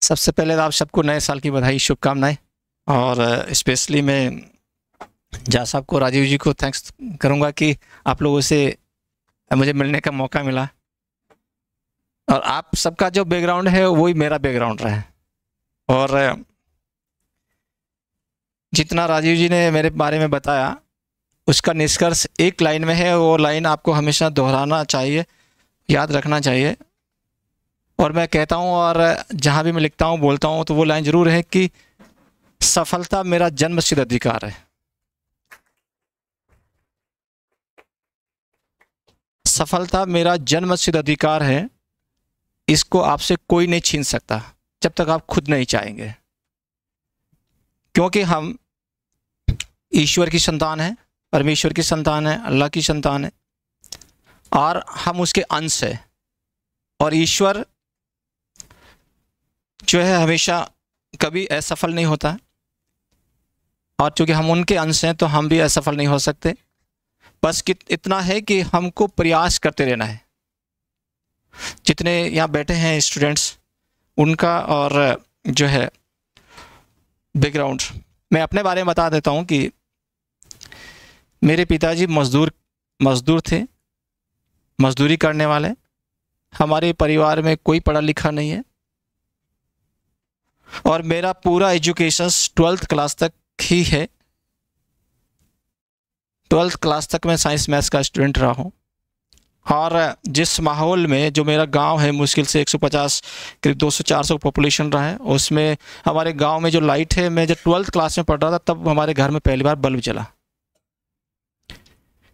सबसे पहले तो आप सबको नए साल की बधाई, शुभकामनाएं। और स्पेशली मैं जहाँ साहब को, राजीव जी को थैंक्स करूँगा कि आप लोगों से मुझे मिलने का मौका मिला। और आप सबका जो बैकग्राउंड है वही मेरा बैकग्राउंड रहा है। और जितना राजीव जी ने मेरे बारे में बताया उसका निष्कर्ष एक लाइन में है, वो लाइन आपको हमेशा दोहराना चाहिए, याद रखना चाहिए। और मैं कहता हूँ और जहाँ भी मैं लिखता हूँ बोलता हूँ तो वो लाइन ज़रूर है कि सफलता मेरा जन्मसिद्ध अधिकार है। सफलता मेरा जन्मसिद्ध अधिकार है, इसको आपसे कोई नहीं छीन सकता जब तक आप खुद नहीं चाहेंगे। क्योंकि हम ईश्वर की संतान हैं, परमेश्वर की संतान है, अल्लाह की संतान है और हम उसके अंश हैं। और ईश्वर जो है हमेशा कभी असफल नहीं होता। और चूंकि हम उनके अंश हैं तो हम भी असफल नहीं हो सकते। बस इतना है कि हमको प्रयास करते रहना है। जितने यहाँ बैठे हैं स्टूडेंट्स, उनका और जो है बैकग्राउंड, मैं अपने बारे में बता देता हूँ कि मेरे पिताजी मजदूर थे, मजदूरी करने वाले। हमारे परिवार में कोई पढ़ा लिखा नहीं है और मेरा पूरा एजुकेशन 12th क्लास तक ही है। 12th क्लास तक मैं साइंस मैथ्स का स्टूडेंट रहा हूँ। और जिस माहौल में, जो मेरा गांव है, मुश्किल से 150 करीब 200-400 पॉपुलेशन रहा है, उसमें हमारे गांव में जो लाइट है, मैं जब 12th क्लास में पढ़ रहा था तब हमारे घर में पहली बार बल्ब जला।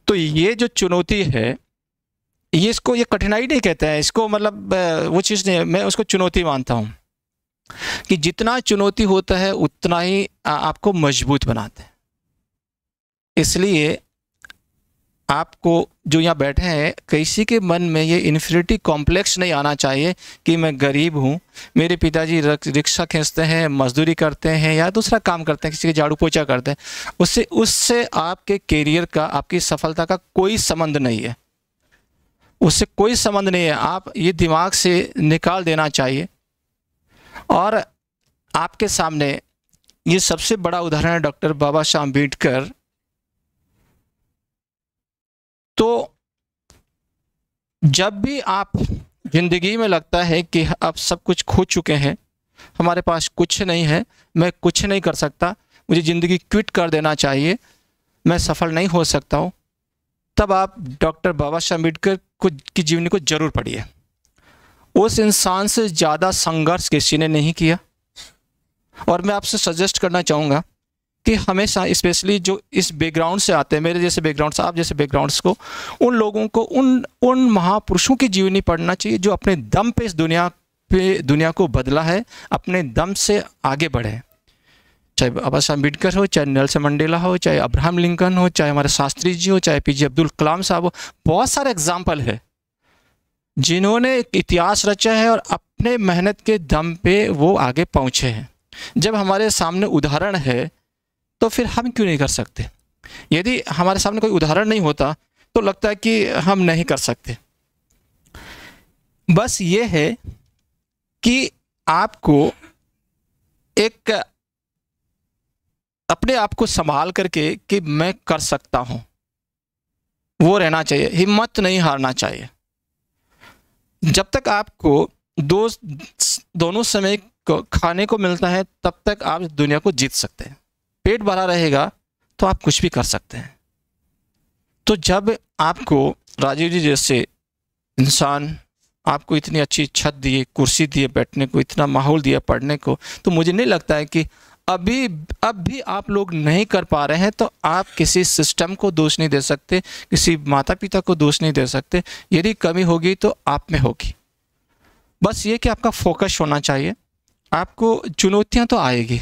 तो ये जो चुनौती है, ये कठिनाई नहीं कहते हैं इसको, मतलब वो चीज़ नहीं है, मैं उसको चुनौती मानता हूँ कि जितना चुनौती होता है उतना ही आपको मजबूत बनाते हैं। इसलिए आपको जो यहाँ बैठे हैं, किसी के मन में ये इन्फीरियरिटी कॉम्प्लेक्स नहीं आना चाहिए कि मैं गरीब हूँ, मेरे पिताजी रिक्शा खींचते हैं, मजदूरी करते हैं या दूसरा काम करते हैं, किसी के झाड़ू पोछा करते हैं। उससे आपके कैरियर का, आपकी सफलता का कोई संबंध नहीं है, उससे कोई संबंध नहीं है। आप ये दिमाग से निकाल देना चाहिए। और आपके सामने ये सबसे बड़ा उदाहरण है डॉक्टर बाबा साहब अम्बेडकर। तो जब भी आप जिंदगी में लगता है कि अब सब कुछ खो चुके हैं, हमारे पास कुछ नहीं है, मैं कुछ नहीं कर सकता, मुझे ज़िंदगी क्विट कर देना चाहिए, मैं सफल नहीं हो सकता हूँ, तब आप डॉक्टर बाबा साहब अम्बेडकर की जीवनी को जरूर पढ़िए। उस इंसान से ज़्यादा संघर्ष किसी ने नहीं किया। और मैं आपसे सजेस्ट करना चाहूँगा कि हमेशा, स्पेशली जो इस बैकग्राउंड से आते हैं, मेरे जैसे बैकग्राउंड से, आप जैसे बैकग्राउंड्स को, उन लोगों को, उन महापुरुषों की जीवनी पढ़ना चाहिए जो अपने दम पे इस दुनिया को बदला है, अपने दम से आगे बढ़े। चाहे बाबा साहब अम्बेडकर हो, चाहे नेल्सन मंडेला हो, चाहे अब्राहम लिंकन हो, चाहे हमारे शास्त्री जी हो, चाहे पीजे अब्दुल कलाम साहब हो, बहुत सारे एग्जाम्पल है जिन्होंने इतिहास रचा है और अपने मेहनत के दम पे वो आगे पहुँचे हैं। जब हमारे सामने उदाहरण है तो फिर हम क्यों नहीं कर सकते? यदि हमारे सामने कोई उदाहरण नहीं होता तो लगता है कि हम नहीं कर सकते। बस ये है कि आपको एक अपने आप को संभाल करके कि मैं कर सकता हूं, वो रहना चाहिए, हिम्मत नहीं हारना चाहिए। जब तक आपको दोनों समय खाने को मिलता है तब तक आप दुनिया को जीत सकते हैं। पेट भरा रहेगा तो आप कुछ भी कर सकते हैं। तो जब आपको राजीव जी जैसे इंसान आपको इतनी अच्छी छत दिए, कुर्सी दिए बैठने को, इतना माहौल दिया पढ़ने को, तो मुझे नहीं लगता है कि अब भी आप लोग नहीं कर पा रहे हैं तो आप किसी सिस्टम को दोष नहीं दे सकते, किसी माता पिता को दोष नहीं दे सकते। यदि कमी होगी तो आप में होगी। बस ये कि आपका फोकस होना चाहिए। आपको चुनौतियां तो आएगी,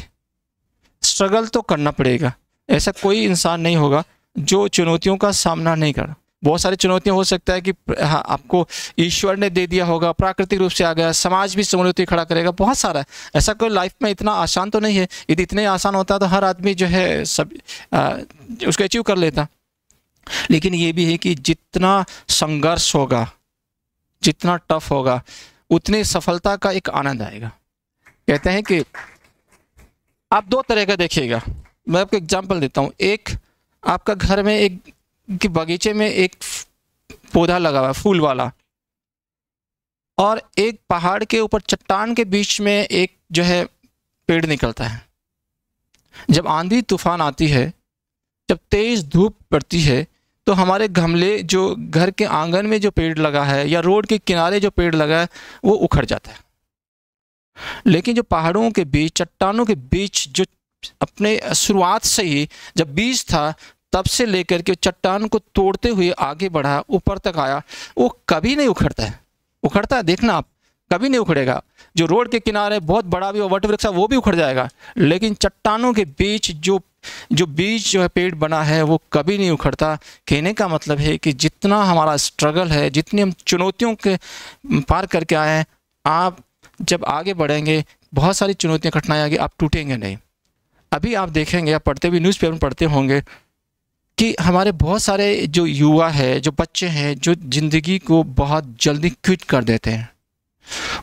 स्ट्रगल तो करना पड़ेगा। ऐसा कोई इंसान नहीं होगा जो चुनौतियों का सामना नहीं कर। बहुत सारी चुनौतियां हो सकता है कि हाँ, आपको ईश्वर ने दे दिया होगा, प्राकृतिक रूप से आ गया, समाज भी चुनौती खड़ा करेगा, बहुत सारा है। ऐसा कोई लाइफ में इतना आसान तो नहीं है। यदि इतने आसान होता तो हर आदमी जो है सब उसको अचीव कर लेता। लेकिन ये भी है कि जितना संघर्ष होगा, जितना टफ होगा, उतनी सफलता का एक आनंद आएगा। कहते हैं कि आप दो तरह का देखिएगा। मैं आपको एग्जांपल देता हूँ। एक, आपका घर में एक कि बगीचे में एक पौधा लगा हुआ है फूल वाला, और एक पहाड़ के ऊपर चट्टान के बीच में एक जो है पेड़ निकलता है। जब आंधी तूफान आती है, जब तेज धूप पड़ती है, तो हमारे गमले, जो घर के आंगन में जो पेड़ लगा है या रोड के किनारे जो पेड़ लगा है, वो उखड़ जाता है। लेकिन जो पहाड़ों के बीच, चट्टानों के बीच जो अपने शुरुआत से ही जब बीज था, तब से लेकर के चट्टान को तोड़ते हुए आगे बढ़ा, ऊपर तक आया, वो कभी नहीं उखड़ता है। उखड़ता है, देखना आप, कभी नहीं उखड़ेगा। जो रोड के किनारे बहुत बड़ा भी हो, वट वृक्ष, वो भी उखड़ जाएगा, लेकिन चट्टानों के बीच जो बीज जो है पेड़ बना है, वो कभी नहीं उखड़ता। कहने का मतलब है कि जितना हमारा स्ट्रगल है, जितनी हम चुनौतियों के पार करके आए हैं, आप जब आगे बढ़ेंगे, बहुत सारी चुनौतियां, कठिनाई आएगी, आप टूटेंगे नहीं। अभी आप देखेंगे, आप पढ़ते भी, न्यूज़पेपर पढ़ते होंगे कि हमारे बहुत सारे जो युवा है, जो बच्चे हैं, जो ज़िंदगी को बहुत जल्दी क्विट कर देते हैं।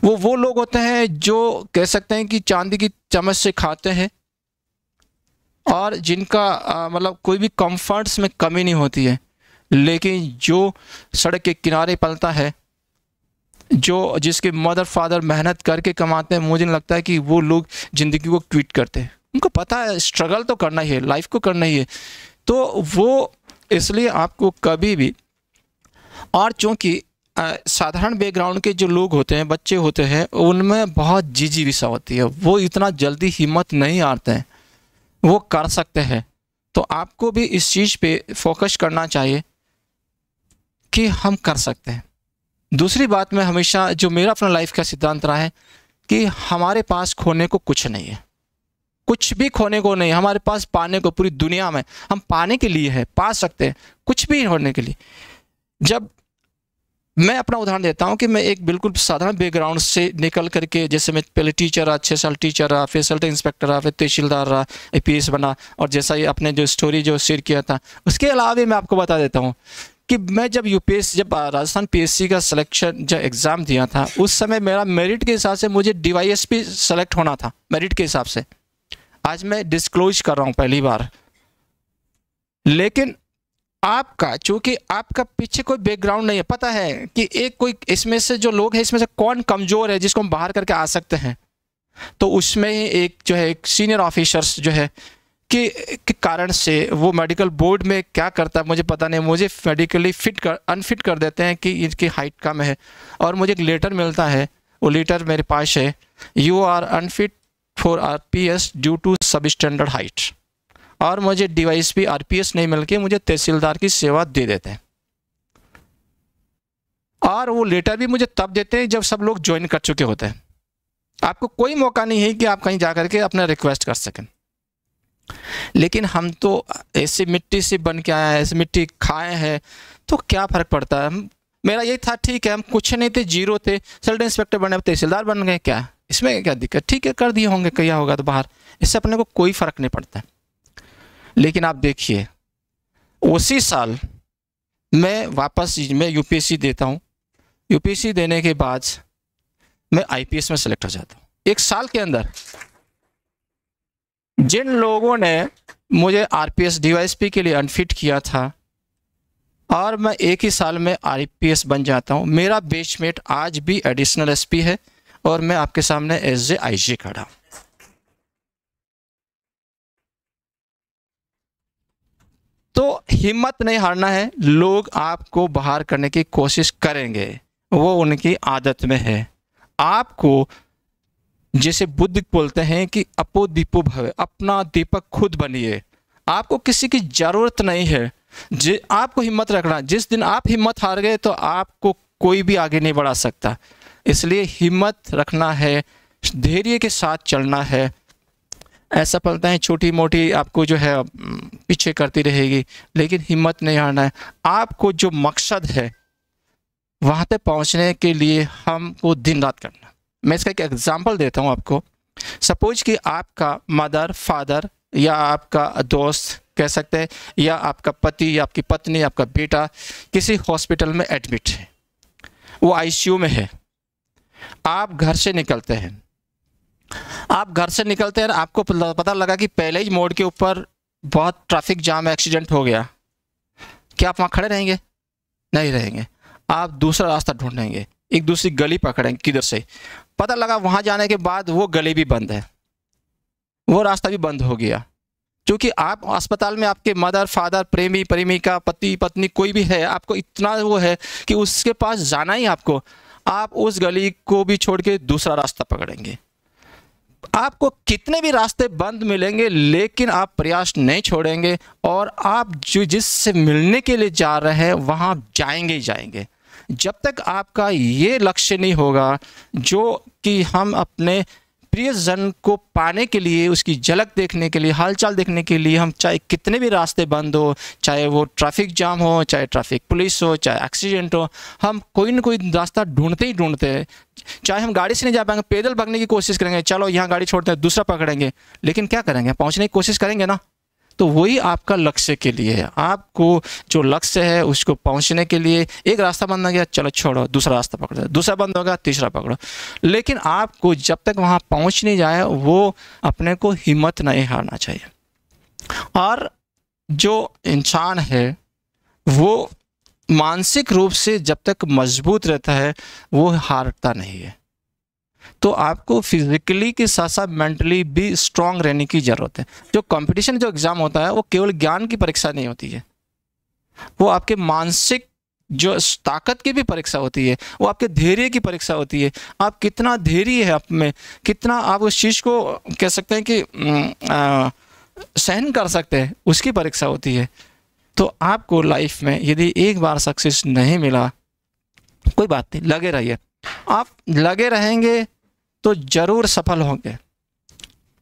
वो लोग होते हैं जो कह सकते हैं कि चांदी की चम्मच से खाते हैं, और जिनका मतलब कोई भी कंफर्ट्स में कमी नहीं होती है। लेकिन जो सड़क के किनारे पलता है, जो जिसके मदर फादर मेहनत करके कमाते हैं, मुझे नहीं लगता है कि वो लोग ज़िंदगी को क्विट करते हैं। उनको पता है स्ट्रगल तो करना ही है, लाइफ को करना ही है, तो वो इसलिए आपको कभी भी, और चूँकि साधारण बैकग्राउंड के जो लोग होते हैं, बच्चे होते हैं, उनमें बहुत जिजीविसा होती है, वो इतना जल्दी हिम्मत नहीं हारते हैं, वो कर सकते हैं। तो आपको भी इस चीज़ पे फोकस करना चाहिए कि हम कर सकते हैं। दूसरी बात, में हमेशा जो मेरा अपना लाइफ का सिद्धांत रहा है कि हमारे पास खोने को कुछ नहीं है, कुछ भी खोने को नहीं, हमारे पास पाने को, पूरी दुनिया में हम पाने के लिए है, पा सकते हैं, कुछ भी होने के लिए। जब मैं अपना उदाहरण देता हूं कि मैं एक बिल्कुल साधारण बैकग्राउंड से निकल करके, जैसे मैं पहले टीचर रहा, 6 साल टीचर रहा, फिर सेल्टर इंस्पेक्टर रहा, फिर तहसीलदार रहा, APS बना, और जैसा ये अपने जो स्टोरी जो शेयर किया था, उसके अलावा भी मैं आपको बता देता हूँ कि मैं जब जब राजस्थान PSC का सिलेक्शन जब एग्ज़ाम दिया था, उस समय मेरा मेरिट के हिसाब से मुझे DYSP सेलेक्ट होना था, मेरिट के हिसाब से। आज मैं डिस्क्लोज कर रहा हूँ पहली बार। लेकिन आपका, चूंकि आपका पीछे कोई बैकग्राउंड नहीं है, पता है कि एक कोई इसमें से जो लोग हैं, इसमें से कौन कमज़ोर है जिसको हम बाहर करके आ सकते हैं, तो उसमें ही एक जो है एक सीनियर ऑफिसर्स जो है के कारण से वो मेडिकल बोर्ड में क्या करता है मुझे पता नहीं, मुझे मेडिकली अनफिट कर देते हैं कि इनकी हाइट कम है, और मुझे एक लेटर मिलता है, वो लेटर मेरे पास है, you are unfit for RPS due to sub standard height, और मुझे DYSP RPS नहीं मिल के मुझे तहसीलदार की सेवा दे देते हैं। और वो लेटर भी मुझे तब देते हैं जब सब लोग ज्वाइन कर चुके होते हैं। आपको कोई मौका नहीं है कि आप कहीं जा करके अपना रिक्वेस्ट कर सकें। लेकिन हम तो ऐसी मिट्टी से बन के आए हैं, ऐसी मिट्टी खाए हैं, तो क्या फ़र्क पड़ता है। मेरा यही था, ठीक है, हम कुछ नहीं थे, जीरो थे, सेल्टर इंस्पेक्टर बने, तहसीलदार बन गए, क्या इसमें क्या दिक्कत, ठीक है, कर दिए होंगे, क्या होगा तो बाहर, इससे अपने को कोई फ़र्क नहीं पड़ता। लेकिन आप देखिए, उसी साल मैं वापस UPSC देता हूँ, UPSC देने के बाद मैं IPS में सेलेक्ट हो जाता हूँ। एक साल के अंदर जिन लोगों ने मुझे RPS DYSP के लिए अनफिट किया था, और मैं एक ही साल में IPS बन जाता हूँ। मेरा बैचमेट आज भी एडिशनल SP है, और मैं आपके सामने एज ए IG खड़ा हूँ। तो हिम्मत नहीं हारना है, लोग आपको बाहर करने की कोशिश करेंगे, वो उनकी आदत में है। आपको, जैसे बुद्ध बोलते हैं कि अपो दीपो भव, अपना दीपक खुद बनिए। आपको किसी की ज़रूरत नहीं है, आपको हिम्मत रखना। जिस दिन आप हिम्मत हार गए तो आपको कोई भी आगे नहीं बढ़ा सकता। इसलिए हिम्मत रखना है, धैर्य के साथ चलना है। असफलताएं छोटी मोटी आपको जो है पीछे करती रहेगी, लेकिन हिम्मत नहीं हारना है। आपको जो मकसद है वहाँ पे पहुँचने के लिए हमको दिन रात करना। मैं इसका एक एग्जांपल देता हूँ आपको। सपोज कि आपका मदर फादर या आपका दोस्त कह सकते हैं, या आपका पति या आपकी पत्नी, आपका बेटा किसी हॉस्पिटल में एडमिट है, वो ICU में है। आप घर से निकलते हैं, आप घर से निकलते हैं, आपको पता लगा कि पहले ही मोड़ के ऊपर बहुत ट्रैफिक जाम, एक्सीडेंट हो गया, क्या आप वहाँ खड़े रहेंगे? नहीं रहेंगे। आप दूसरा रास्ता ढूंढेंगे, एक दूसरी गली पकड़ेंगे, किधर से। पता लगा वहाँ जाने के बाद वो गली भी बंद है, वो रास्ता भी बंद हो गया, क्योंकि आप अस्पताल में आपके मदर फादर, प्रेमी प्रेमिका, पति पत्नी कोई भी है, आपको इतना वो है कि उसके पास जाना ही आपको, आप उस गली को भी छोड़ के दूसरा रास्ता पकड़ेंगे। आपको कितने भी रास्ते बंद मिलेंगे, लेकिन आप प्रयास नहीं छोड़ेंगे, और आप जो जिससे मिलने के लिए जा रहे हैं वहाँ जाएंगे ही जाएंगे। जब तक आपका ये लक्ष्य नहीं होगा जो कि हम अपने प्रियजन को पाने के लिए, उसकी झलक देखने के लिए, हालचाल देखने के लिए, हम चाहे कितने भी रास्ते बंद हो, चाहे वो ट्रैफिक जाम हो, चाहे ट्रैफिक पुलिस हो, चाहे एक्सीडेंट हो, हम कोई ना कोई रास्ता ढूंढते ही ढूंढते हैं। चाहे हम गाड़ी से नहीं जा पाएंगे, पैदल भागने की कोशिश करेंगे, चलो यहाँ गाड़ी छोड़ते हैं, दूसरा पकड़ेंगे, लेकिन क्या करेंगे? पहुँचने की कोशिश करेंगे ना। तो वही आपका लक्ष्य के लिए है। आपको जो लक्ष्य है उसको पहुंचने के लिए एक रास्ता बंद हो गया, चलो छोड़ो, दूसरा रास्ता पकड़ो, दूसरा बंद होगा, तीसरा पकड़ो, लेकिन आपको जब तक वहां पहुंच नहीं जाए वो अपने को हिम्मत नहीं हारना चाहिए। और जो इंसान है वो मानसिक रूप से जब तक मजबूत रहता है वो हारता नहीं है। तो आपको फिजिकली के साथ साथ मेंटली भी स्ट्रांग रहने की ज़रूरत है। जो कंपटीशन, जो एग्ज़ाम होता है वो केवल ज्ञान की परीक्षा नहीं होती है, वो आपके मानसिक जो ताकत की भी परीक्षा होती है, वो आपके धैर्य की परीक्षा होती है। आप कितना धैर्य है आप में, कितना आप उस चीज़ को कह सकते हैं कि सहन कर सकते हैं, उसकी परीक्षा होती है। तो आपको लाइफ में यदि एक बार सक्सेस नहीं मिला, कोई बात नहीं, लगे रहिए। आप लगे रहेंगे तो ज़रूर सफल होंगे।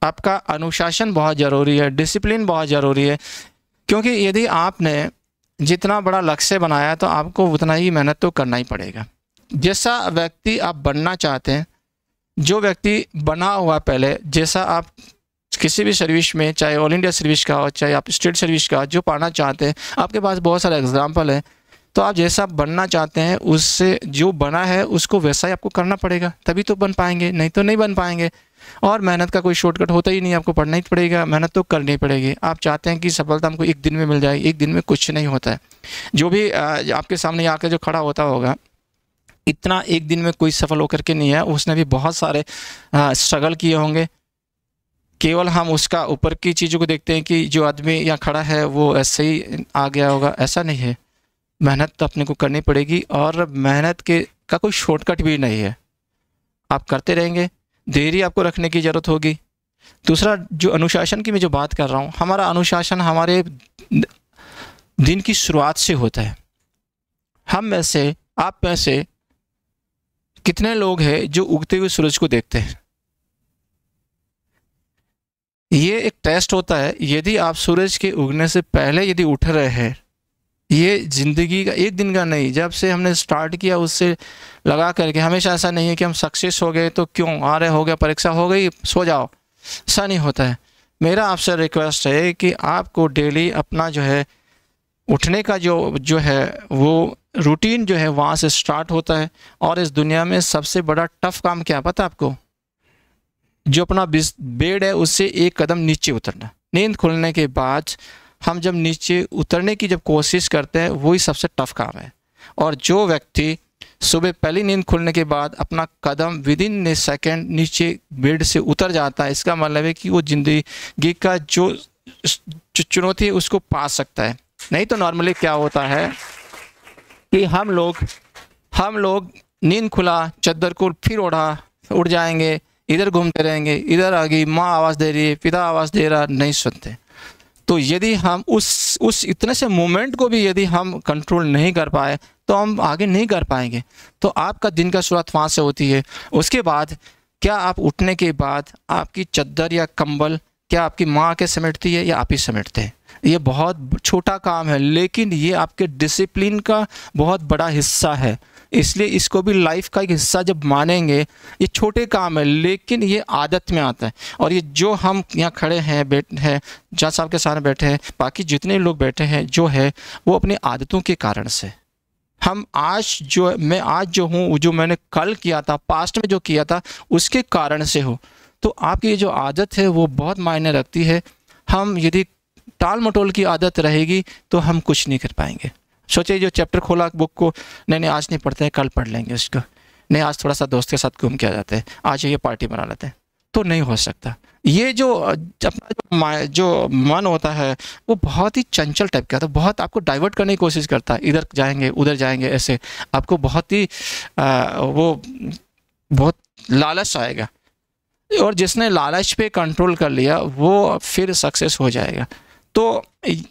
आपका अनुशासन बहुत ज़रूरी है, डिसिप्लिन बहुत ज़रूरी है, क्योंकि यदि आपने जितना बड़ा लक्ष्य बनाया तो आपको उतना ही मेहनत तो करना ही पड़ेगा। जैसा व्यक्ति आप बनना चाहते हैं, जो व्यक्ति बना हुआ पहले, जैसा आप किसी भी सर्विस में, चाहे ऑल इंडिया सर्विस का हो, चाहे आप स्टेट सर्विस का, जो पाना चाहते हैं, आपके पास बहुत सारे एग्जाम्पल हैं। तो आप जैसा बनना चाहते हैं उससे जो बना है उसको वैसा ही आपको करना पड़ेगा, तभी तो बन पाएंगे, नहीं तो नहीं बन पाएंगे। और मेहनत का कोई शॉर्टकट होता ही नहीं, आपको पढ़ना ही पड़ेगा, मेहनत तो करनी पड़ेगी। आप चाहते हैं कि सफलता हमको एक दिन में मिल जाए, एक दिन में कुछ नहीं होता है। जो भी आपके सामने आकर जो खड़ा होता होगा, इतना एक दिन में कोई सफल होकर के नहीं है, उसने भी बहुत सारे स्ट्रगल किए होंगे। केवल हम उसका ऊपर की चीज़ों को देखते हैं कि जो आदमी यहाँ खड़ा है वो ऐसे ही आ गया होगा, ऐसा नहीं है। मेहनत तो अपने को करनी पड़ेगी, और मेहनत के का कोई शॉर्टकट भी नहीं है। आप करते रहेंगे, धैर्य आपको रखने की ज़रूरत होगी। दूसरा, जो अनुशासन की मैं जो बात कर रहा हूँ, हमारा अनुशासन हमारे दिन की शुरुआत से होता है। हम में से, आप में से कितने लोग हैं जो उगते हुए सूरज को देखते हैं? ये एक टेस्ट होता है। यदि आप सूरज के उगने से पहले यदि उठ रहे हैं, ये ज़िंदगी का एक दिन का नहीं, जब से हमने स्टार्ट किया उससे लगा करके, हमेशा ऐसा नहीं है कि हम सक्सेस हो गए तो क्यों आ रहे, हो गया, परीक्षा हो गई, सो जाओ, ऐसा नहीं होता है। मेरा आपसे रिक्वेस्ट है कि आपको डेली अपना जो है उठने का जो है वो रूटीन जो है वहाँ से स्टार्ट होता है। और इस दुनिया में सबसे बड़ा टफ काम क्या पता आपको? जो अपना बेड है उससे एक कदम नीचे उतरना। नींद खुलने के बाद हम जब नीचे उतरने की जब कोशिश करते हैं, वही सबसे टफ काम है। और जो व्यक्ति सुबह पहली नींद खुलने के बाद अपना कदम विदिन ए सेकेंड नीचे बेड से उतर जाता है, इसका मतलब है कि वो ज़िंदगी का जो चुनौती है उसको पा सकता है। नहीं तो नॉर्मली क्या होता है कि हम लोग नींद खुला, चद्दर को फिर ओढ़ा, उड़ जाएंगे, इधर घूमते रहेंगे, इधर आ गई माँ आवाज़ दे रही है, पिता आवाज़ दे रहा, नहीं सुनते। तो यदि हम उस इतने से मोमेंट को भी यदि हम कंट्रोल नहीं कर पाए तो हम आगे नहीं कर पाएंगे। तो आपका दिन का शुरुआत वहाँ से होती है। उसके बाद क्या आप उठने के बाद आपकी चद्दर या कंबल क्या आपकी माँ के समेटती है या आप ही समेटते हैं? ये बहुत छोटा काम है, लेकिन ये आपके डिसिप्लिन का बहुत बड़ा हिस्सा है। इसलिए इसको भी लाइफ का एक हिस्सा जब मानेंगे, ये छोटे काम है लेकिन ये आदत में आता है। और ये जो हम यहाँ खड़े हैं, बैठे हैं, जज साहब के सामने बैठे हैं, बाकी जितने लोग बैठे हैं, जो है वो अपनी आदतों के कारण से। मैं आज जो हूँ, जो मैंने कल किया था, पास्ट में जो किया था, उसके कारण से हो। तो आपकी जो आदत है वो बहुत मायने रखती है। हम यदि टाल मटोल की आदत रहेगी तो हम कुछ नहीं कर पाएंगे। सोचिए, जो चैप्टर खोला बुक को, नहीं आज नहीं पढ़ते हैं, कल पढ़ लेंगे उसको, नहीं आज थोड़ा सा दोस्त के साथ घूम के आ जाते हैं, आज ये पार्टी बना लेते हैं, तो नहीं हो सकता। ये जो अपना जो मन होता है वो बहुत ही चंचल टाइप का, तो बहुत आपको डाइवर्ट करने की कोशिश करता है, इधर जाएंगे उधर जाएंगे, ऐसे आपको बहुत ही वो बहुत लालच आएगा, और जिसने लालच पे कंट्रोल कर लिया वो फिर सक्सेस हो जाएगा। तो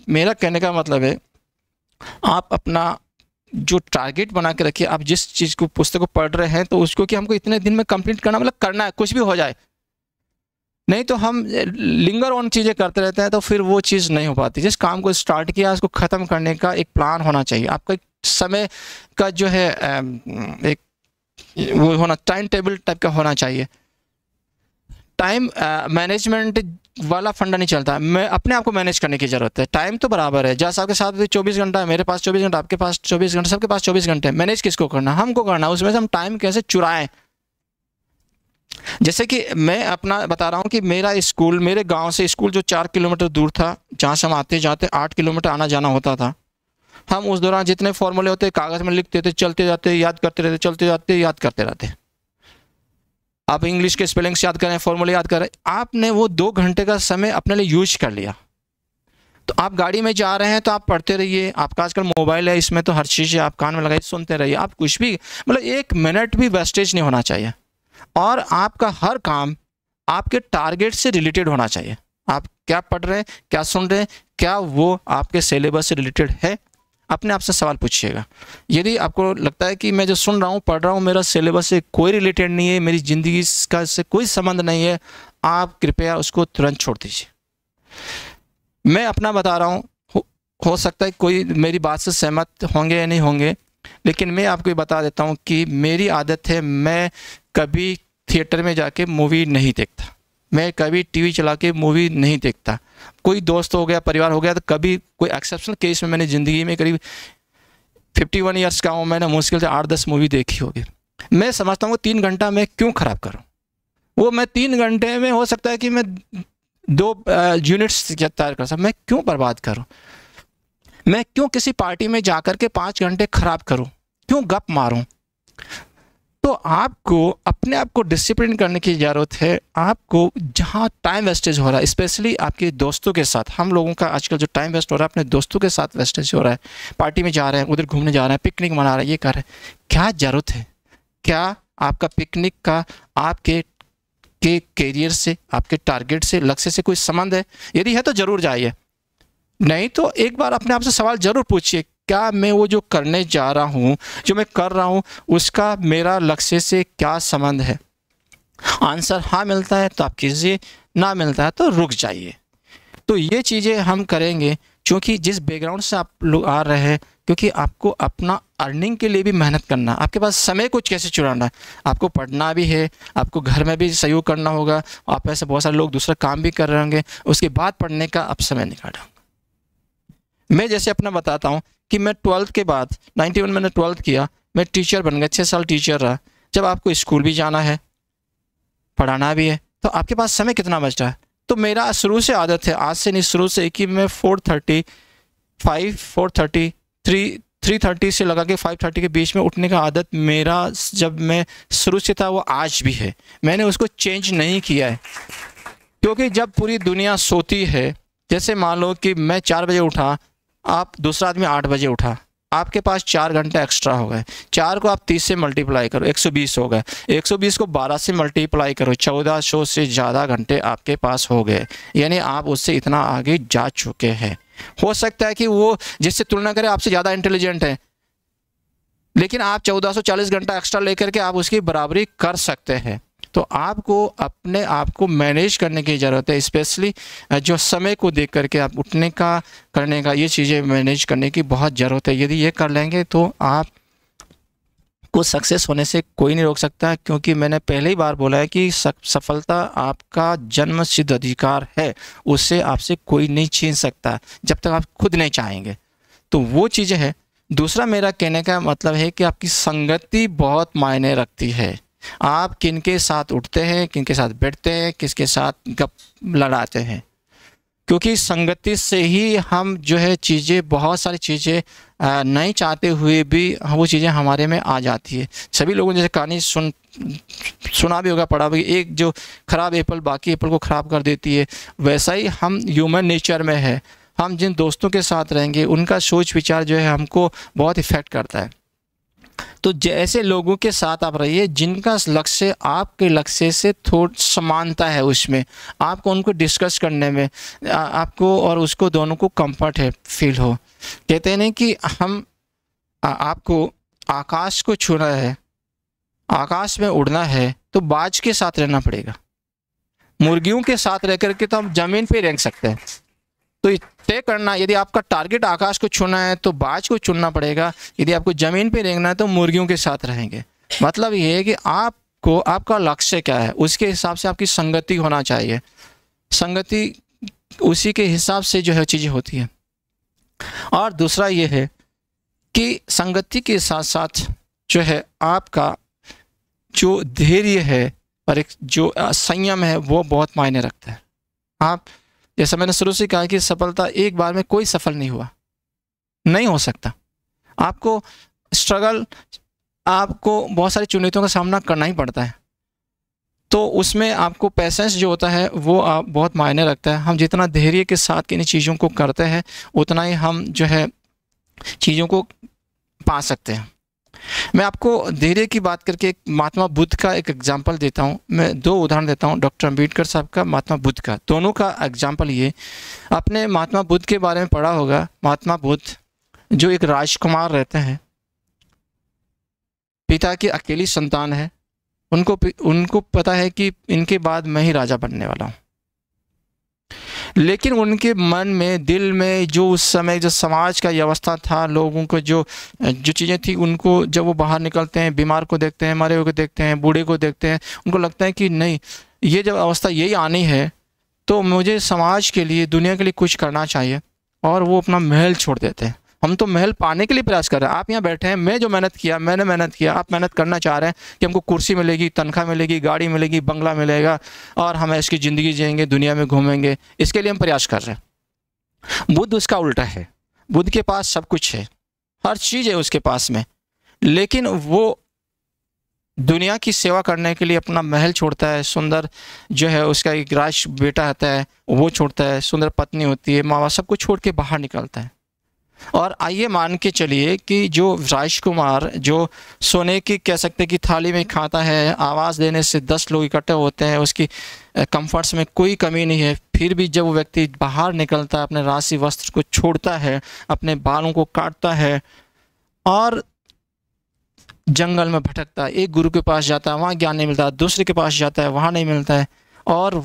मेरा कहने का मतलब है, आप अपना जो टारगेट बना के रखिए। आप जिस चीज़ को पुस्तक को पढ़ रहे हैं तो उसको कि हमको इतने दिन में कंप्लीट करना, मतलब करना है, कुछ भी हो जाए। नहीं तो हम लिंगर ऑन चीज़ें करते रहते हैं तो फिर वो चीज़ नहीं हो पाती। जिस काम को स्टार्ट किया उसको ख़त्म करने का एक प्लान होना चाहिए। आपका एक समय का जो है एक वो होना, टाइम टेबल टाइप का होना चाहिए। टाइम मैनेजमेंट वाला फंडा नहीं चलता। मैं अपने आप को मैनेज करने की ज़रूरत है। टाइम तो बराबर है, जैसा आपके साथ 24 घंटा है, मेरे पास 24 घंटा, आपके पास 24 घंटे, सबके पास 24 घंटे। मैनेज किसको करना? हमको करना। उसमें से हम टाइम कैसे चुराएं। जैसे कि मैं अपना बता रहा हूँ कि मेरा स्कूल, मेरे गांव से स्कूल जो 4 किलोमीटर दूर था, जहाँ से हम आते जाते 8 किलोमीटर आना जाना होता था। हम उस दौरान जितने फॉर्मूले होते कागज़ में लिखते थे, चलते जाते याद करते रहते, चलते जाते याद करते रहते। आप इंग्लिश के स्पेलिंग्स याद करें, फॉर्मूले याद करें, आपने वो 2 घंटे का समय अपने लिए यूज कर लिया। तो आप गाड़ी में जा रहे हैं तो आप पढ़ते रहिए। आपका आजकल मोबाइल है, इसमें तो हर चीज़ है, आप कान में लगाइए, सुनते रहिए। आप कुछ भी, मतलब 1 मिनट भी वेस्टेज नहीं होना चाहिए। और आपका हर काम आपके टारगेट से रिलेटेड होना चाहिए। आप क्या पढ़ रहे हैं, क्या सुन रहे हैं, क्या वो आपके सिलेबस से रिलेटेड है? अपने आप से सवाल पूछिएगा। यदि आपको लगता है कि मैं जो सुन रहा हूँ, पढ़ रहा हूँ, मेरा सिलेबस से कोई रिलेटेड नहीं है, मेरी ज़िंदगी का इससे कोई संबंध नहीं है, आप कृपया उसको तुरंत छोड़ दीजिए। मैं अपना बता रहा हूँ, हो सकता है कोई मेरी बात से सहमत होंगे या नहीं होंगे, लेकिन मैं आपको ये बता देता हूँ कि मेरी आदत है, मैं कभी थिएटर में जाके मूवी नहीं देखता, मैं कभी टीवी चला के मूवी नहीं देखता। कोई दोस्त हो गया, परिवार हो गया, तो कभी कोई एक्सेप्शनल केस में मैंने ज़िंदगी में करीब 51 ईयर्स का हूँ, मैंने मुश्किल से 8-10 मूवी देखी होगी। मैं समझता हूँ 3 घंटा मैं क्यों ख़राब करूँ? वो मैं 3 घंटे में हो सकता है कि मैं 2 यूनिट्स तैयार कर सकता, मैं क्यों बर्बाद करूँ? मैं क्यों किसी पार्टी में जाकर के 5 घंटे ख़राब करूँ? क्यों गप मारूँ? तो आपको अपने आप को डिसिप्लिन करने की ज़रूरत है। आपको जहाँ टाइम वेस्टेज हो रहा है, स्पेशली आपके दोस्तों के साथ, हम लोगों का आजकल जो टाइम वेस्ट हो रहा है अपने दोस्तों के साथ वेस्टेज हो रहा है। पार्टी में जा रहे हैं, उधर घूमने जा रहे हैं, पिकनिक मना रहे हैं, ये कर रहे हैं, क्या ज़रूरत है? क्या आपका पिकनिक का आपके कैरियर से, आपके टारगेट से, लक्ष्य से कोई संबंध है? यदि है तो ज़रूर जाइए, नहीं तो एक बार अपने आप से सवाल ज़रूर पूछिए, क्या मैं वो जो करने जा रहा हूँ, जो मैं कर रहा हूँ, उसका मेरा लक्ष्य से क्या संबंध है? आंसर हाँ मिलता है तो आप कीजिए, ना मिलता है तो रुक जाइए। तो ये चीज़ें हम करेंगे, क्योंकि जिस बैकग्राउंड से आप लोग आ रहे हैं, क्योंकि आपको अपना अर्निंग के लिए भी मेहनत करना, आपके पास समय कुछ कैसे चुराना है, आपको पढ़ना भी है, आपको घर में भी सहयोग करना होगा, आप ऐसे बहुत सारे लोग दूसरा काम भी कर रहे होंगे, उसके बाद पढ़ने का आप समय निकालेंगे। मैं जैसे अपना बताता हूँ कि मैं 12th के बाद 91 मैंने 12th किया, मैं टीचर बन गया, 6 साल टीचर रहा। जब आपको स्कूल भी जाना है, पढ़ाना भी है, तो आपके पास समय कितना बच रहा है? तो मेरा शुरू से आदत है, आज से नहीं शुरू से, कि मैं 4:30 3:30 से लगा के 5:30 के बीच में उठने का आदत मेरा जब मैं शुरू से था, वो आज भी है। मैंने उसको चेंज नहीं किया है, क्योंकि जब पूरी दुनिया सोती है, जैसे मान लो कि मैं 4 बजे उठा, आप दूसरा आदमी 8 बजे उठा, आपके पास 4 घंटे एक्स्ट्रा हो गए। 4 को आप 30 से मल्टीप्लाई करो, 120 हो गए। 120 को 12 से मल्टीप्लाई करो, 1400 से ज़्यादा घंटे आपके पास हो गए। यानी आप उससे इतना आगे जा चुके हैं। हो सकता है कि वो जिससे तुलना करें आपसे ज़्यादा इंटेलिजेंट है, लेकिन आप 1440 घंटा एक्स्ट्रा लेकर के आप उसकी बराबरी कर सकते हैं। तो आपको अपने आप को मैनेज करने की ज़रूरत है, स्पेशली जो समय को देख करके आप उठने का, करने का, ये चीज़ें मैनेज करने की बहुत ज़रूरत है। यदि ये कर लेंगे तो आप को सक्सेस होने से कोई नहीं रोक सकता, क्योंकि मैंने पहले ही बार बोला है कि सफलता आपका जन्म सिद्ध अधिकार है, उससे आपसे कोई नहीं छीन सकता जब तक आप खुद नहीं चाहेंगे। तो वो चीज़ें हैं। दूसरा मेरा कहने का मतलब है कि आपकी संगति बहुत मायने रखती है। आप किनके साथ उठते हैं, किनके साथ बैठते हैं, किसके साथ गप लड़ाते हैं, क्योंकि संगति से ही हम जो है चीज़ें, बहुत सारी चीज़ें नहीं चाहते हुए भी वो चीज़ें हमारे में आ जाती है। सभी लोगों ने जैसे कहानी सुना भी होगा, पढ़ा भी, एक जो ख़राब एप्पल बाकी एप्पल को ख़राब कर देती है, वैसा ही हम ह्यूमन नेचर में है। हम जिन दोस्तों के साथ रहेंगे उनका सोच विचार जो है हमको बहुत इफ़ेक्ट करता है। तो जैसे लोगों के साथ आप रहिए जिनका लक्ष्य आपके लक्ष्य से थोड़ा समानता है, उसमें आपको उनको डिस्कस करने में आपको और उसको दोनों को कंफर्ट है फील हो। कहते हैं नहीं कि हम आपको आकाश को छूना है, आकाश में उड़ना है तो बाज के साथ रहना पड़ेगा। मुर्गियों के साथ रह करके तो हम ज़मीन पे रेंग सकते हैं। तो तय करना, यदि आपका टारगेट आकाश को छूना है तो बाज को चुनना पड़ेगा, यदि आपको ज़मीन पे रेंगना है तो मुर्गियों के साथ रहेंगे। मतलब ये है कि आपको आपका लक्ष्य क्या है उसके हिसाब से आपकी संगति होना चाहिए। संगति उसी के हिसाब से जो है चीज़ें होती है। और दूसरा ये है कि संगति के साथ साथ जो है आपका जो धैर्य है और एक जो संयम है वो बहुत मायने रखता है। आप, जैसा मैंने शुरू से कहा कि सफलता एक बार में कोई सफल नहीं हुआ, नहीं हो सकता। आपको स्ट्रगल, आपको बहुत सारी चुनौतियों का सामना करना ही पड़ता है। तो उसमें आपको पेशेंस जो होता है वो आप बहुत मायने रखता है। हम जितना धैर्य के साथ किन्हीं चीज़ों को करते हैं उतना ही हम जो है चीज़ों को पा सकते हैं। मैं आपको धैर्य की बात करके एक महात्मा बुद्ध का एक एग्जाम्पल देता हूँ। मैं दो उदाहरण देता हूँ, डॉक्टर अम्बेडकर साहब का, महात्मा बुद्ध का। दोनों का एग्जाम्पल ये, आपने महात्मा बुद्ध के बारे में पढ़ा होगा। महात्मा बुद्ध जो एक राजकुमार रहते हैं, पिता की अकेली संतान है, उनको पता है कि इनके बाद मैं ही राजा बनने वाला हूँ। लेकिन उनके मन में, दिल में जो उस समय जो समाज का व्यवस्था था, लोगों को जो चीज़ें थी, उनको जब वो बाहर निकलते हैं, बीमार को देखते हैं, मरे हुए को देखते हैं, बूढ़े को देखते हैं, उनको लगता है कि नहीं, ये जब अवस्था यही आनी है तो मुझे समाज के लिए, दुनिया के लिए कुछ करना चाहिए। और वो अपना महल छोड़ देते हैं। हम तो महल पाने के लिए प्रयास कर रहे हैं। आप यहाँ बैठे हैं, मैं जो मेहनत किया, मैंने मेहनत किया, आप मेहनत करना चाह रहे हैं कि हमको कुर्सी मिलेगी, तनख्वाह मिलेगी, गाड़ी मिलेगी, बंगला मिलेगा और हम इसकी ज़िंदगी जिएंगे, दुनिया में घूमेंगे, इसके लिए हम प्रयास कर रहे हैं। बुद्ध उसका उल्टा है। बुद्ध के पास सब कुछ है, हर चीज़ है उसके पास में, लेकिन वो दुनिया की सेवा करने के लिए अपना महल छोड़ता है। सुंदर जो है उसका एक राज बेटा आता है वो छोड़ता है, सुंदर पत्नी होती है, माँ बाप, सब कुछ छोड़ के बाहर निकलता है। और आइए मान के चलिए कि जो राजकुमार जो सोने की, कह सकते कि थाली में खाता है, आवाज़ देने से 10 लोग इकट्ठे होते हैं, उसकी कंफर्ट्स में कोई कमी नहीं है, फिर भी जब वो व्यक्ति बाहर निकलता है, अपने राशि वस्त्र को छोड़ता है, अपने बालों को काटता है और जंगल में भटकता है, एक गुरु के पास जाता है, वहाँ ज्ञान नहीं मिलता, दूसरे के पास जाता है, वहाँ नहीं मिलता है। और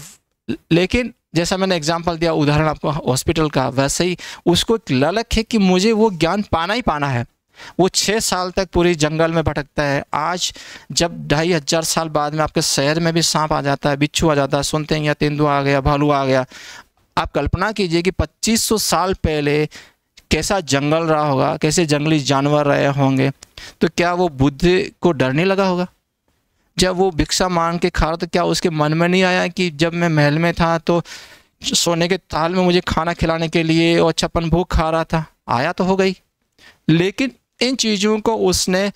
लेकिन जैसा मैंने एग्जाम्पल दिया, उदाहरण आपको हॉस्पिटल का, वैसे ही उसको एक ललक है कि मुझे वो ज्ञान पाना ही पाना है। वो 6 साल तक पूरी जंगल में भटकता है। आज जब 2500 साल बाद में आपके शहर में भी सांप आ जाता है, बिच्छू आ जाता है, सुनते हैं या तेंदुआ आ गया, भालू आ गया। आप कल्पना कीजिए कि 2500 साल पहले कैसा जंगल रहा होगा, कैसे जंगली जानवर रहे होंगे। तो क्या वो बुद्ध को डर नहीं लगा होगा? जब वो भिक्षा मांग के खा रहा तो क्या उसके मन में नहीं आया कि जब मैं महल में था तो सोने के थाल में मुझे खाना खिलाने के लिए और छप्पन भोग खा रहा था? आया तो हो गई, लेकिन इन चीज़ों को उसने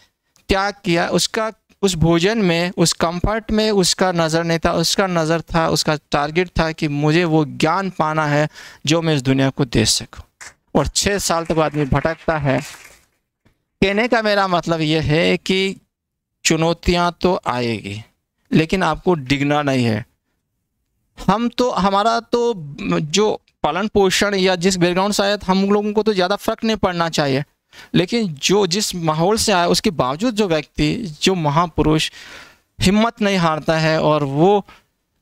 त्याग किया। उसका उस भोजन में, उस कंफर्ट में उसका नज़र नहीं था। उसका नज़र था, उसका टारगेट था कि मुझे वो ज्ञान पाना है जो मैं इस दुनिया को दे सकूं। और 6 साल तक आदमी भटकता है। कहने का मेरा मतलब यह है कि चुनौतियां तो आएगी, लेकिन आपको डिगना नहीं है। हमारा तो जो पालन पोषण या जिस बैकग्राउंड से आया, हम लोगों को तो ज़्यादा फर्क नहीं पड़ना चाहिए, लेकिन जो जिस माहौल से आया उसके बावजूद जो व्यक्ति, जो महापुरुष हिम्मत नहीं हारता है और वो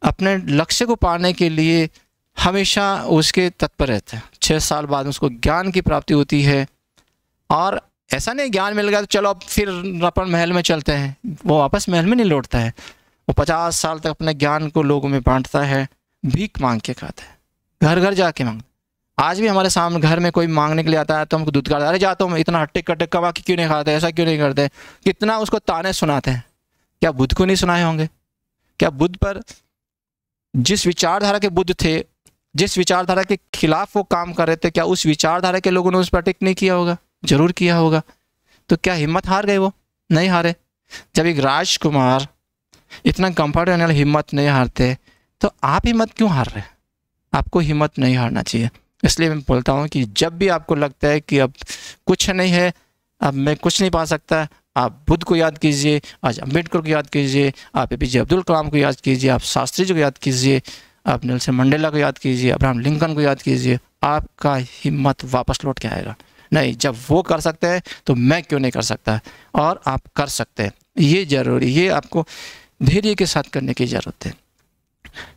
अपने लक्ष्य को पाने के लिए हमेशा उसके तत्पर रहता है। 6 साल बाद उसको ज्ञान की प्राप्ति होती है। और ऐसा नहीं ज्ञान मिल गया तो चलो अब फिर अपन महल में चलते हैं, वो वापस महल में नहीं लौटता है। वो 50 साल तक अपने ज्ञान को लोगों में बांटता है, भीख मांग के खाता है, घर घर जाके मांगता। आज भी हमारे सामने घर में कोई मांगने के लिए आता है तो हमको दूध का, अरे जाता हूँ, इतना हट्टे कट्टे कमा के क्यों नहीं खाते, ऐसा क्यों नहीं करते, कितना उसको ताने सुनाते हैं क्या बुद्ध को नहीं सुनाए होंगे? क्या बुद्ध पर जिस विचारधारा के बुद्ध थे, जिस विचारधारा के खिलाफ वो काम कर रहे थे, क्या उस विचारधारा के लोगों ने उस पर अटैक नहीं किया होगा? जरूर किया होगा। तो क्या हिम्मत हार गए? वो नहीं हारे। जब एक राजकुमार इतना कंफर्ट रहने वाले हिम्मत नहीं हारते, तो आप हिम्मत क्यों हार रहे हैं? आपको हिम्मत नहीं हारना चाहिए। इसलिए मैं बोलता हूँ कि जब भी आपको लगता है कि अब कुछ नहीं है, अब मैं कुछ नहीं पा सकता, आप बुद्ध को याद कीजिए, आज अम्बेडकर को याद कीजिए, आप APJ अब्दुल कलाम को याद कीजिए, आप शास्त्री जी को याद कीजिए, आप नेल्सन मंडेला को याद कीजिए, अब्राहम लिंकन को याद कीजिए। आपका हिम्मत वापस लौट के आएगा। नहीं, जब वो कर सकते हैं तो मैं क्यों नहीं कर सकता? और आप कर सकते हैं। ये ज़रूरी, ये आपको धैर्य के साथ करने की ज़रूरत है,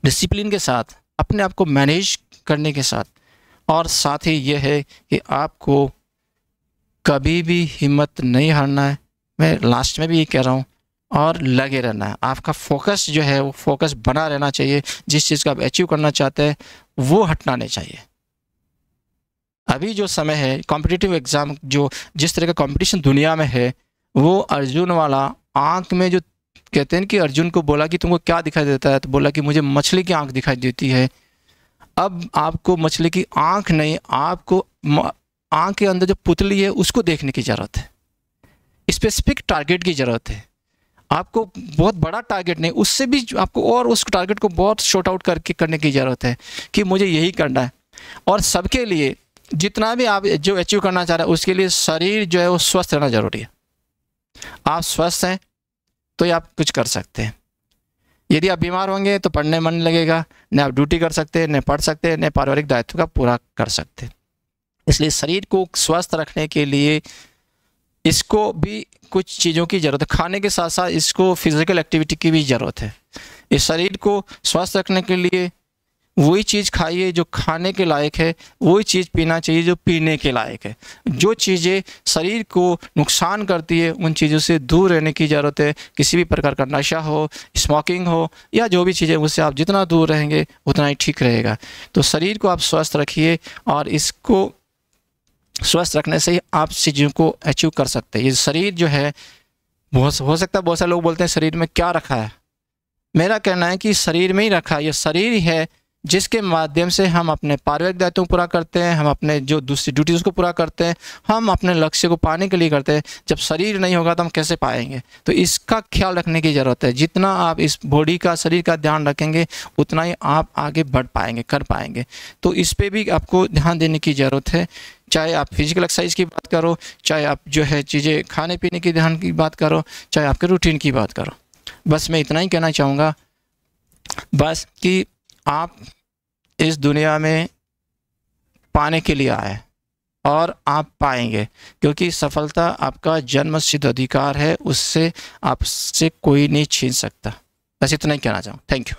डिसिप्लिन के साथ, अपने आप को मैनेज करने के साथ। और साथ ही ये है कि आपको कभी भी हिम्मत नहीं हारना है। मैं लास्ट में भी ये कह रहा हूँ, और लगे रहना है। आपका फोकस जो है वो फोकस बना रहना चाहिए। जिस चीज़ को आप अचीव करना चाहते हैं वो हटना नहीं चाहिए। अभी जो समय है कॉम्पिटिटिव एग्ज़ाम, जो जिस तरह का कंपटीशन दुनिया में है, वो अर्जुन वाला आँख में जो कहते हैं कि अर्जुन को बोला कि तुमको क्या दिखाई देता है, तो बोला कि मुझे मछली की आँख दिखाई देती है। अब आपको मछली की आँख नहीं, आपको आँख के अंदर जो पुतली है उसको देखने की ज़रूरत है। स्पेसिफिक टारगेट की ज़रूरत है। आपको बहुत बड़ा टारगेट नहीं, उससे भी आपको और उस टारगेट को बहुत शॉर्ट आउट करके करने की ज़रूरत है कि मुझे यही करना है। और सबके लिए जितना भी आप जो अचीव करना चाह रहे हैं उसके लिए शरीर जो है वो स्वस्थ रहना ज़रूरी है। आप स्वस्थ हैं तो ही आप कुछ कर सकते हैं। यदि आप बीमार होंगे तो पढ़ने मन लगेगा, न आप ड्यूटी कर सकते हैं, न पढ़ सकते हैं, न पारिवारिक दायित्व का पूरा कर सकते हैं। इसलिए शरीर को स्वस्थ रखने के लिए इसको भी कुछ चीज़ों की ज़रूरत है। खाने के साथ साथ इसको फिजिकल एक्टिविटी की भी ज़रूरत है। इस शरीर को स्वस्थ रखने के लिए वही चीज़ खाइए जो खाने के लायक है, वही चीज़ पीना चाहिए जो पीने के लायक है। जो चीज़ें शरीर को नुकसान करती है उन चीज़ों से दूर रहने की ज़रूरत है। किसी भी प्रकार का नशा हो, स्मोकिंग हो, या जो भी चीज़ें, उससे आप जितना दूर रहेंगे उतना ही ठीक रहेगा। तो शरीर को आप स्वस्थ रखिए, और इसको स्वस्थ रखने से ही आप चीज़ों को अचीव कर सकते हैं। ये शरीर जो है, हो सकता है बहुत सारे लोग बोलते हैं शरीर में क्या रखा है। मेरा कहना है कि शरीर में ही रखा है। ये शरीर ही है जिसके माध्यम से हम अपने पारिवारिक दायित्व को पूरा करते हैं, हम अपने जो दूसरी ड्यूटीज उसको पूरा करते हैं, हम अपने लक्ष्य को पाने के लिए करते हैं। जब शरीर नहीं होगा तो हम कैसे पाएंगे? तो इसका ख्याल रखने की ज़रूरत है। जितना आप इस बॉडी का, शरीर का ध्यान रखेंगे उतना ही आप आगे बढ़ पाएंगे, कर पाएंगे। तो इस पर भी आपको ध्यान देने की ज़रूरत है। चाहे आप फिजिकल एक्सरसाइज की बात करो, चाहे आप जो है चीज़ें खाने पीने की ध्यान की बात करो, चाहे आपके रूटीन की बात करो। बस मैं इतना ही कहना चाहूँगा, बस कि आप इस दुनिया में पाने के लिए आए और आप पाएंगे, क्योंकि सफलता आपका जन्मसिद्ध अधिकार है, उससे आपसे कोई नहीं छीन सकता। बस इतना ही कहना चाहूँ। Thank you.